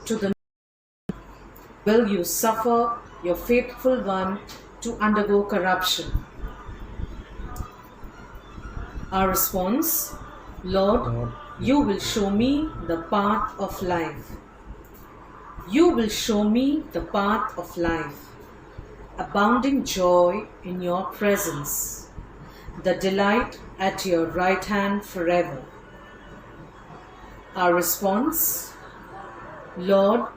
to the will you suffer your faithful one to undergo corruption? Our response, Lord, Lord, you will show me the path of life. You will show me the path of life, abounding joy in your presence, the delight at your right hand forever. Our response, Lord,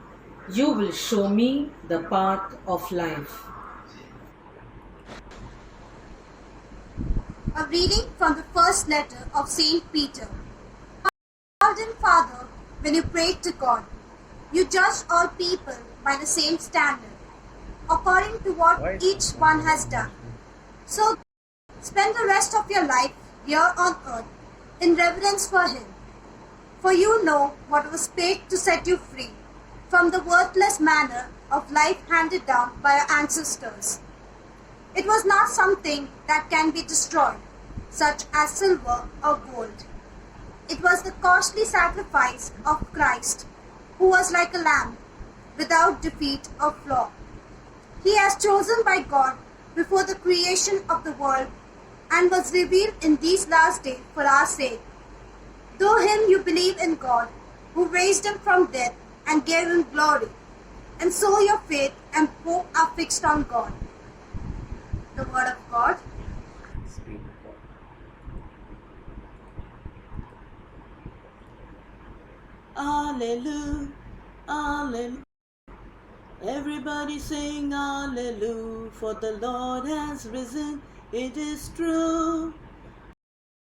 you will show me the path of life. A reading from the first letter of Saint Peter. Called him Father when you prayed to God. You judged all people by the same standard, according to what each one has done. So spend the rest of your life here on earth in reverence for him. For you know what was paid to set you free from the worthless manner of life handed down by our ancestors. It was not something that can be destroyed, such as silver or gold. It was the costly sacrifice of Christ, who was like a lamb, without defeat or flaw. He was chosen by God before the creation of the world and was revealed in these last days for our sake. Through him you believe in God, who raised him from death and gave him glory, and so your faith and hope are fixed on God. The word of God. speak, Lord. Hallelujah, hallelujah. Everybody sing hallelujah, for the Lord has risen, it is true.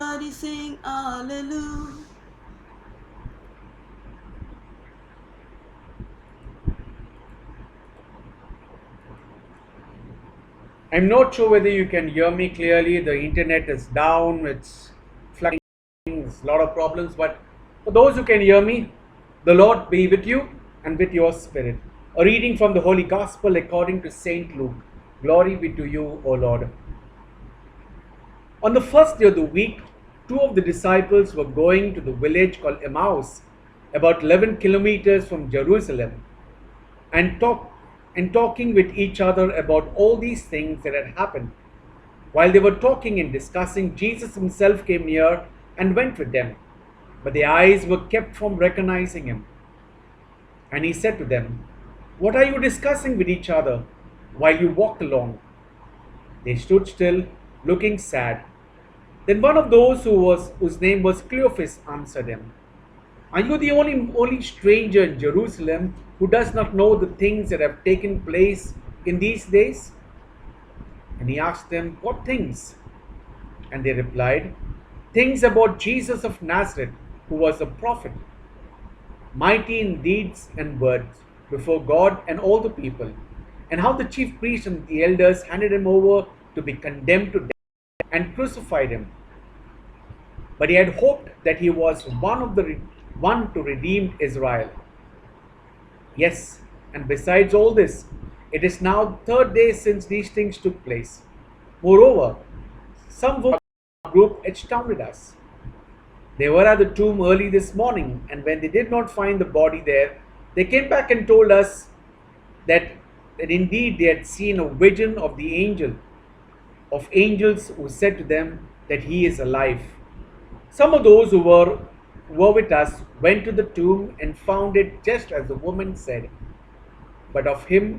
Everybody sing hallelujah. I'm not sure whether you can hear me clearly. The internet is down, it's fluctuating, there's a lot of problems. But for those who can hear me, the Lord be with you and with your spirit. A reading from the Holy Gospel according to Saint Luke. Glory be to you, O Lord. On the first day of the week, two of the disciples were going to the village called Emmaus, about 11 kilometers from Jerusalem, and talking with each other about all these things that had happened. While they were talking and discussing, Jesus himself came near and went with them, but their eyes were kept from recognizing him. And he said to them, "What are you discussing with each other while you walk along?" They stood still, looking sad. Then one of those whose name was Cleophas answered him, "Are you the only stranger in Jerusalem who does not know the things that have taken place in these days?" And he asked them, "What things?" And they replied, "Things about Jesus of Nazareth, who was a prophet, mighty in deeds and words before God and all the people, and how the chief priests and the elders handed him over to be condemned to death and crucified him. But he had hoped that he was one to redeem Israel. Yes, and besides all this, it is now the third day since these things took place. Moreover, some of our group astounded us. They were at the tomb early this morning, and when they did not find the body there, they came back and told us that indeed they had seen a vision of angels who said to them that he is alive. Some of those who were with us went to the tomb and found it just as the woman said, but of him